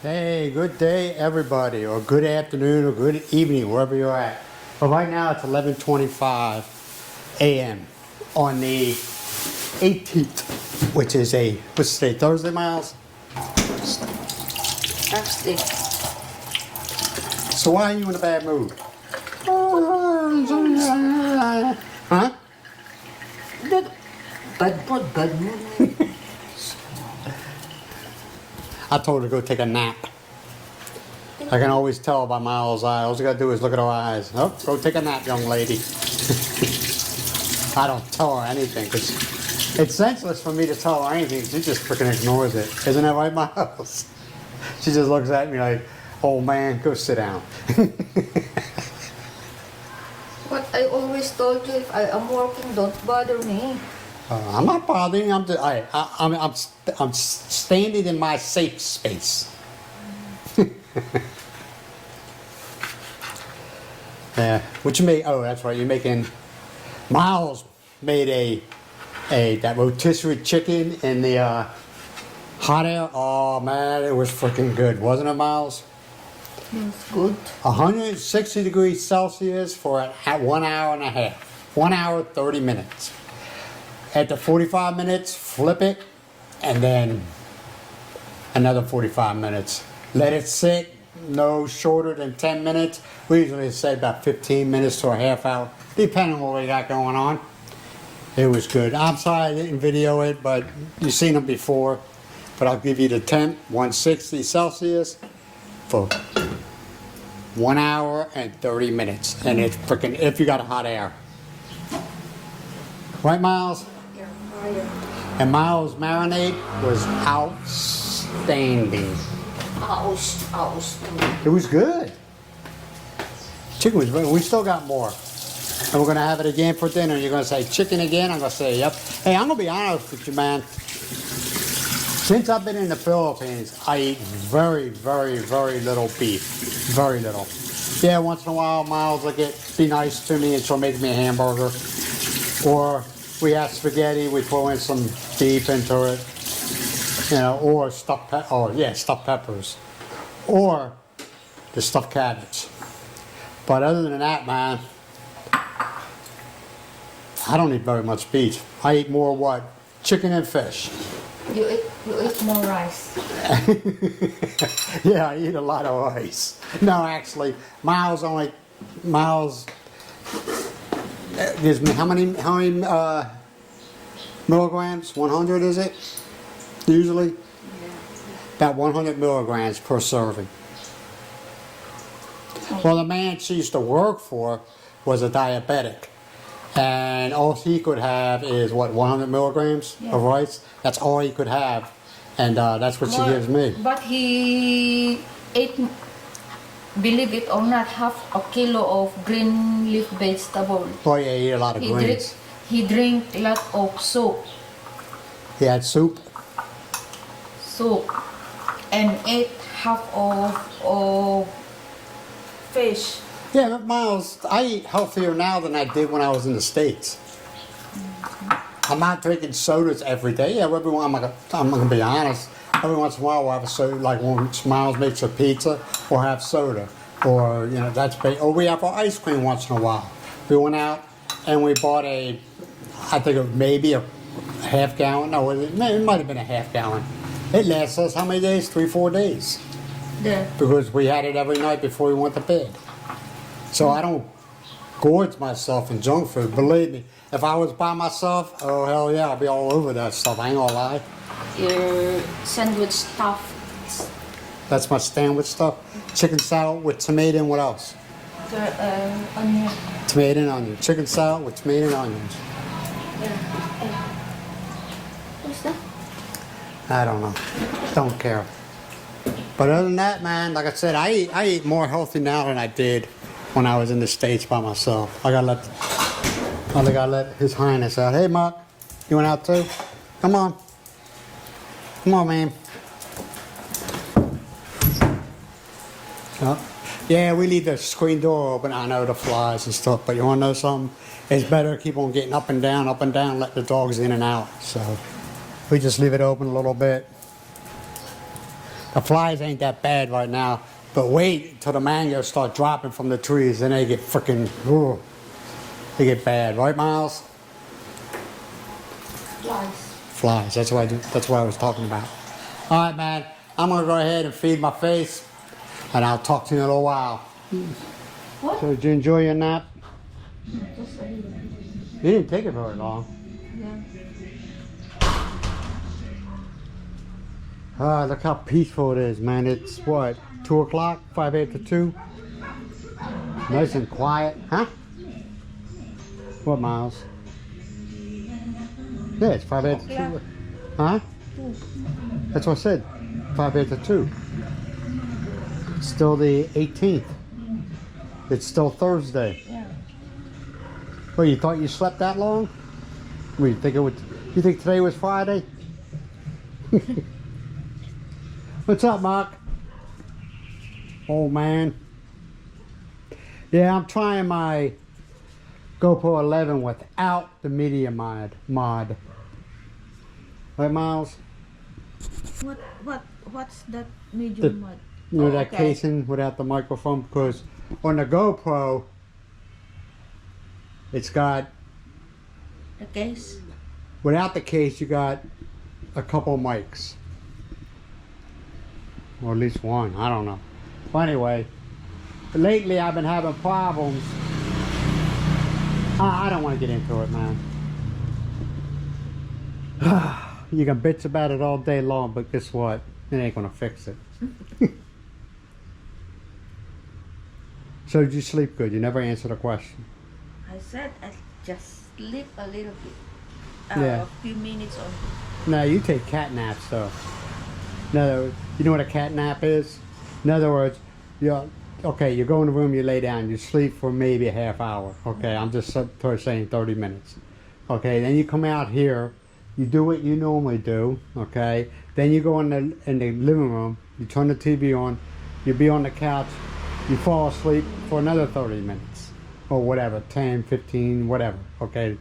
Hey, good day everybody, or good afternoon, or good evening, wherever you're at. But right now it's 11:25 a.m. on the 18th, which is what's today, Thursday, Myles? Thursday. So why are you in a bad mood? Huh? Bad mood. I told her to go take a nap. I can always tell by Myles' eyes. All you gotta do is look at her eyes. Oh, go take a nap, young lady. I don't tell her anything because it's senseless for me to tell her anything. She just freaking ignores it. Isn't that right, Myles? She just looks at me like, "Oh man, go sit down." What I always told you, if I am working, don't bother me. I'm not bothering you. I'm standing in my safe space. Yeah. What you make? Oh, that's right. You're making. Myles made that rotisserie chicken in the hot air. Oh man, it was freaking good, wasn't it, Myles? It's good. 160 degrees Celsius for 1 hour and a half. 1 hour 30 minutes. At the 45 minutes, flip it, and then another 45 minutes. Let it sit no shorter than 10 minutes. We usually say about 15 minutes to a half hour, depending on what we got going on. It was good. I'm sorry I didn't video it, but you've seen them before. But I'll give you the temp, 160 Celsius for 1 hour and 30 minutes. And it's freaking, if you got a hot air. Right, Myles? Yeah, fire. And Myles' marinade was outstanding. It was good. Chicken was good. We still got more. And we're going to have it again for dinner. You're going to say chicken again? I'm going to say yep. Hey, I'm going to be honest with you, man. Since I've been in the Philippines, I eat very, very, very little beef. Very little. Yeah, once in a while, Myles will be nice to me and she'll make me a hamburger. Or we have spaghetti, we throw in some beef into it. You know, or stuffed peppers. Or the stuffed cabbage. But other than that, man, I don't eat very much beef. I eat more what? Chicken and fish. You eat more rice. Yeah, I eat a lot of rice. No, actually, Myles gives me how many milligrams? 100 is it? Usually? Yeah. About 100 milligrams per serving. Well, the man she used to work for was a diabetic. And all he could have is, what, 100 milligrams of rice? That's all he could have. And that's what she gives me. But he ate, believe it or not, half a kilo of green leaf vegetable. Oh yeah, he ate a lot of greens. He drank a lot of soup. He had soup? Soup. And ate half of fish. Yeah, but Myles, I eat healthier now than I did when I was in the States. I'm not drinking sodas every day. Yeah, I'm gonna be honest. Every once in a while we'll have a soda, like when Myles makes a pizza, we'll have soda. Or, you know, or we have our ice cream once in a while. We went out and we bought I think it was maybe a half gallon. No, it might have been a half gallon. It lasts us how many days? 3-4 days. Yeah. Because we had it every night before we went to bed. So I don't gorge myself in junk food. Believe me, if I was by myself, oh hell yeah, I'd be all over that stuff. I ain't gonna lie. Your sandwich stuff. That's my sandwich stuff. Chicken salad with tomato and what else? Onion. Tomato and onion. Chicken salad with tomato and onions. What's that? I don't know. Don't care. But other than that, man, like I said, I eat more healthy now than I did when I was in the States by myself. I gotta let His Highness out. Hey, Mark, you went out too? Come on. Come on, man. Oh. Yeah, we leave the screen door open. I know the flies and stuff, but you wanna know something? It's better to keep on getting up and down, let the dogs in and out. So we just leave it open a little bit. The flies ain't that bad right now, but wait till the mangoes start dropping from the trees, then they get freaking, they get bad, right, Myles? Flies. Flies. That's what I was talking about. All right, man. I'm gonna go ahead and feed my face, and I'll talk to you in a little while. What? So, did you enjoy your nap? Just a little bit. You didn't take it very long. Yeah. Ah, look how peaceful it is, man. It's what, 2 o'clock, 5 after 2? Nice and quiet, huh? What, Myles? Yeah, it's 5 after 2. Huh? That's what I said. 5 after 2. It's still the 18th. It's still Thursday. Yeah. Well, you thought you slept that long? Well, you think today was Friday? What's up, Mark? Old man. Yeah, I'm trying my GoPro 11 without the media mod. Right, Myles? What's that medium mod? You know, that casing without the microphone, because on the GoPro, it's got, The case? without the case, you got a couple mics. Or at least one, I don't know. But anyway, lately I've been having problems. I don't want to get into it, man. You can bitch about it all day long, but guess what? It ain't gonna fix it. So did you sleep good? You never answered a question. I said I just sleep a little bit. Yeah. A few minutes only. No, you take cat naps though. In other words, you know what a cat nap is? In other words, you go in the room, you lay down, you sleep for maybe a half hour. Okay, I'm just saying 30 minutes. Okay, then you come out here, you do what you normally do. Okay, then you go in the living room, you turn the TV on, you be on the couch, you fall asleep for another 30 minutes or whatever, 10, 15, whatever. Okay,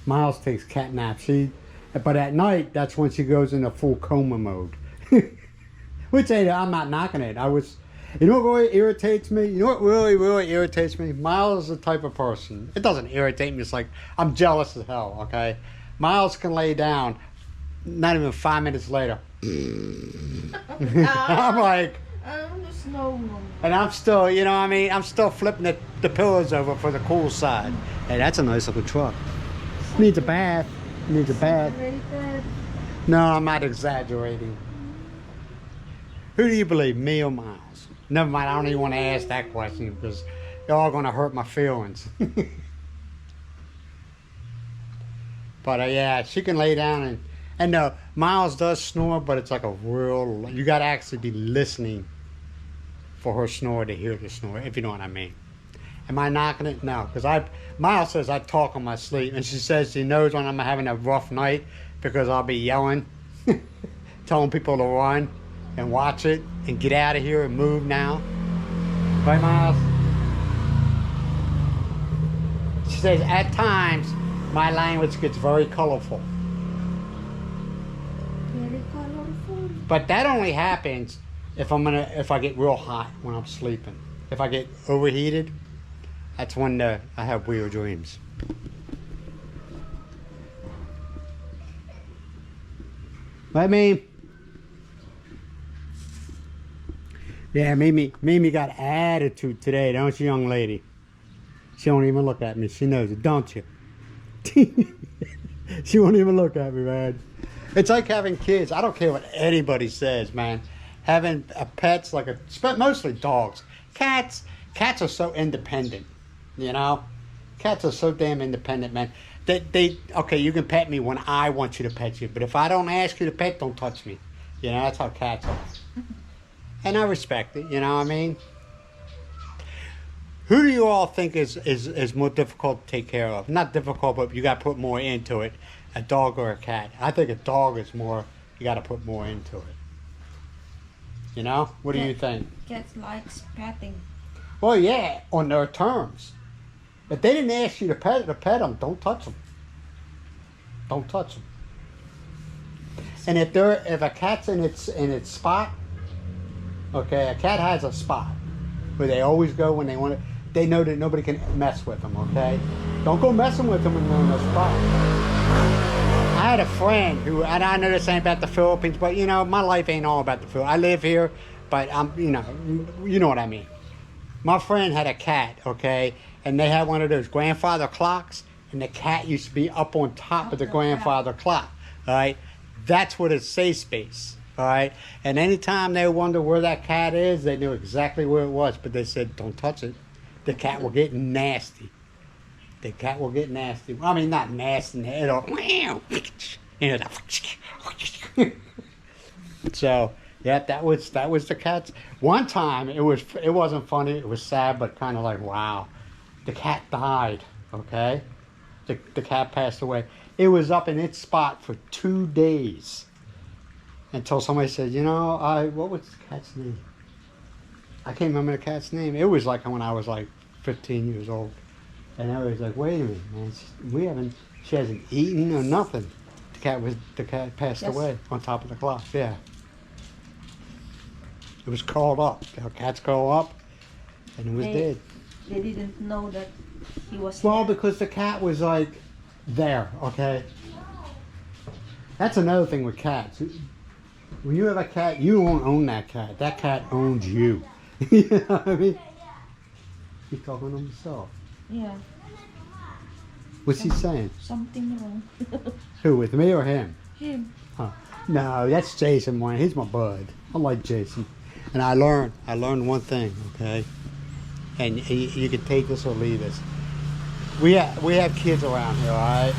Myles takes cat naps. But at night, that's when she goes into full coma mode. Which I'm not knocking it. You know what really irritates me? You know what really, really irritates me? Myles is the type of person. It doesn't irritate me. It's like, I'm jealous as hell, okay? Myles can lay down, not even 5 minutes later. I'm like, There's no. and I'm still, you know what I mean? I'm still flipping the pillows over for the cool side. Hey, that's a nice looking truck. Needs a bath. Needs a bath. Rated. No, I'm not exaggerating. Who do you believe, me or Myles? Never mind, I don't even want to ask that question because you're all going to hurt my feelings. But yeah, she can lay down and no, Myles does snore, but it's like a real, you got to actually be listening for her snore to hear the snore, if you know what I mean. Am I knocking it? No, because Myles says I talk in my sleep, and she says she knows when I'm having a rough night because I'll be yelling, telling people to run and watch it and get out of here and move now. Right, Myles? She says at times my language gets very colorful. Very colorful. But that only happens if I get real hot when I'm sleeping. If I get overheated, that's when I have weird dreams. Right, Mimi? Yeah, Mimi got attitude today, don't you, young lady? She won't even look at me. She knows it, don't you? She won't even look at me, man. It's like having kids. I don't care what anybody says, man. Having pets, mostly dogs. Cats are so independent, you know? Cats are so damn independent, man. Okay, you can pet me when I want you to pet you, but if I don't ask you to pet, don't touch me. You know, that's how cats are. And I respect it, you know what I mean? Who do you all think is more difficult to take care of? Not difficult, but you got to put more into it. A dog or a cat? I think a dog is more, you got to put more into it. You know? What do you think? Cats likes petting. Well, yeah, on their terms. If they didn't ask you to pet them, don't touch them. Don't touch them. And if a cat's in its spot, Okay, a cat has a spot where they always go when they want to. They know that nobody can mess with them. Okay, don't go messing with them when they're in a spot. I had a friend who, and I know this ain't about the Philippines, but you know, my life ain't all about the Philippines. I live here, but you know what I mean. My friend had a cat, okay, and they had one of those grandfather clocks, and the cat used to be up on top of the grandfather clock, all right? That's what it's safe space, all right? And anytime they wonder where that cat is, they knew exactly where it was, but they said, don't touch it. The cat will get nasty. The cat will get nasty. I mean, not nasty, it'll, you know, so, yeah, that was the cat's. One time, it wasn't funny, it was sad, but kind of like, wow. The cat died, okay? The cat passed away. It was up in its spot for 2 days. Until somebody said, you know, what was the cat's name? I can't remember the cat's name. It was like when I was like 15 years old. And I was like, wait a minute, man, she hasn't eaten or nothing. The cat passed away on top of the clock, yeah. It was called up. The cats call up, and it was dead. They didn't know that he was Well, there. because the cat was like there, okay? That's another thing with cats. When you have a cat, you don't own that cat. That cat owns you. You know what I mean? He's talking to himself. Yeah, What's he saying? something wrong. Who, with me or him? Him. Huh. No, that's Jason, man. He's my bud. I like Jason. And I learned one thing, okay? And you can take this or leave this. We have kids around here, all right?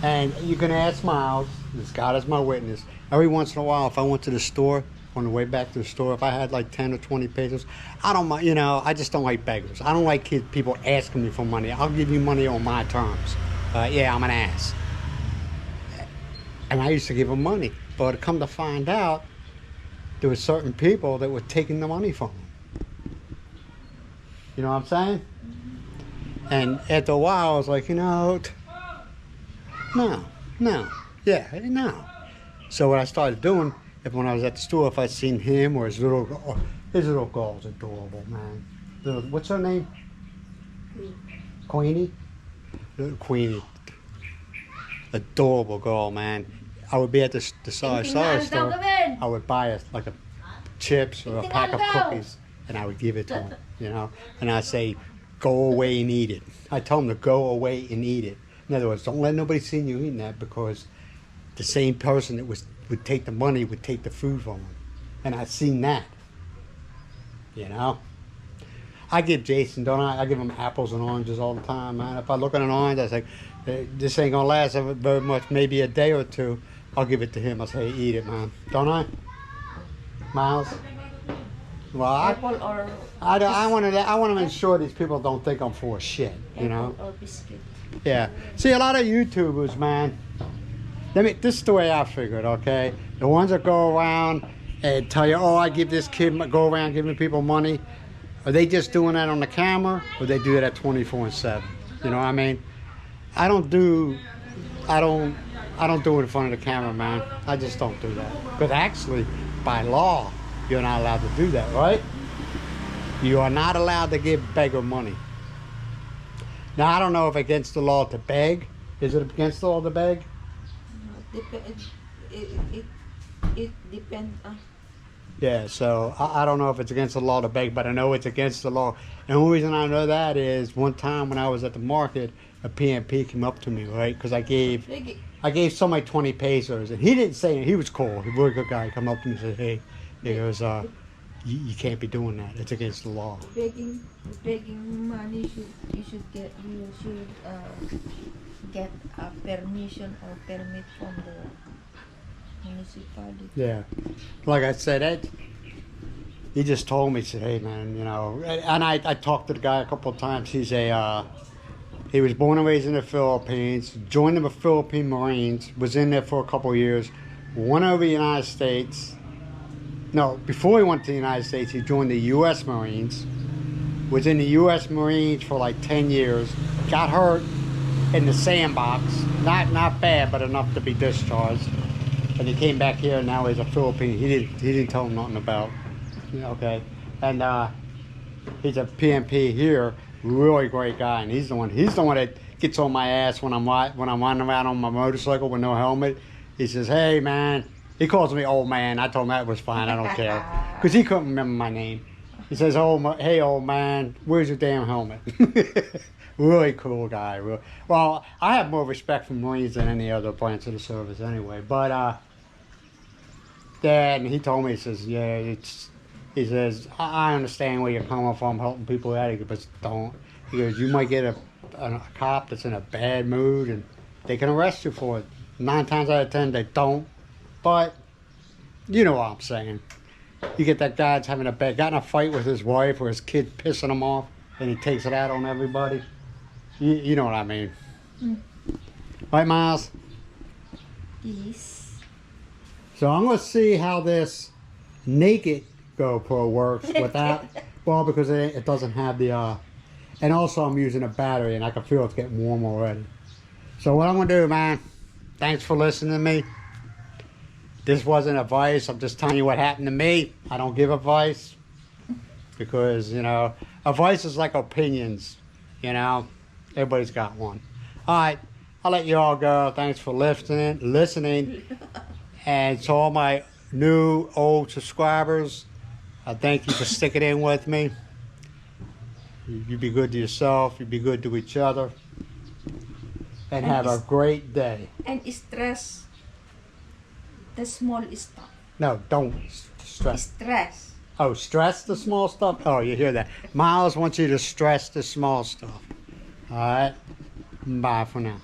And you can ask Myles, this God is my witness. Every once in a while, if I went to the store, on the way back to the store, if I had like 10 or 20 pesos, I don't mind, you know, I just don't like beggars. I don't like people asking me for money. I'll give you money on my terms. Yeah, I'm an ass. And I used to give them money. But come to find out, there were certain people that were taking the money from them. You know what I'm saying? And after a while, I was like, you know, no. So what I started doing, when I was at the store, if I seen him or his little girl's adorable, man. What's her name? Queenie? Little Queenie. Adorable girl, man. I would be at the store. I would buy a chips or a pack of cookies, and I would give it to him, you know. And I say, go away and eat it. I tell him to go away and eat it. In other words, don't let nobody see you eating that, because the same person that would take the money would take the food from him. And I've seen that, you know. I give Jason, don't I? I give him apples and oranges all the time, man. If I look at an orange, I say, this ain't gonna last very much, maybe a day or two. I'll give it to him. I'll say, eat it, man. Don't I? Myles? Well, I want to ensure these people don't think I'm full of shit, you know? Or biscuit. Yeah. See, a lot of YouTubers, man, this is the way I figured, okay? The ones that go around and tell you, oh, I give this kid, go around giving people money, are they just doing that on the camera, or they do it at 24/7? You know what I mean? I don't do it in front of the camera, man. I just don't do that. Because actually, by law, you're not allowed to do that, right? You are not allowed to give beggar money. Now, I don't know if against the law to beg. Is it against the law to beg? It depends. Yeah, so I don't know if it's against the law to beg, but I know it's against the law. And the only reason I know that is one time when I was at the market, a PMP came up to me, right? Because I gave somebody 20 pesos, and he didn't say anything. He was cool. He was a really good guy. He come up to me and said, hey, he goes, you can't be doing that. It's against the law. Begging money, you should get a permission or permit from the municipality. Yeah. Like I said, he just told me, he said, hey, man, you know, and I talked to the guy a couple of times. He was born and raised in the Philippines, joined the Philippine Marines, was in there for a couple of years, went over the United States. No, before he went to the United States, he joined the U.S. Marines, was in the U.S. Marines for like 10 years, got hurt in the sandbox, not bad, but enough to be discharged. and he came back here. And now he's a Philippine. He didn't tell him nothing about. Okay, and he's a PMP here. Really great guy, and he's the one that gets on my ass when I'm running around on my motorcycle with no helmet. He says, "Hey man," he calls me old man. I told him that was fine. I don't care because he couldn't remember my name. He says, hey old man, where's your damn helmet?" Really cool guy. Well, I have more respect for Marines than any other branch of the service anyway. But Dad, and he told me, he says, yeah, he says, I understand where you're coming from, helping people out, but don't. He goes, you might get a cop that's in a bad mood, and they can arrest you for it. 9 times out of 10, they don't. But you know what I'm saying. You get that guy that's got in a fight with his wife or his kid pissing him off, and he takes it out on everybody. You know what I mean. Right, Myles? Yes. So I'm going to see how this naked GoPro works without, well, because it doesn't have the, and also I'm using a battery and I can feel it's getting warm already. So what I'm going to do, man, thanks for listening to me. This wasn't advice. I'm just telling you what happened to me. I don't give advice because, you know, advice is like opinions, you know. Everybody's got one. All right, I'll let you all go. Thanks for listening. And to all my new, old subscribers, I thank you for sticking in with me. You be good to yourself. You be good to each other. And have a great day. And stress the small stuff. No, don't stress. Stress. Oh, stress the small stuff? Oh, you hear that. Myles wants you to stress the small stuff. All right. Bye for now.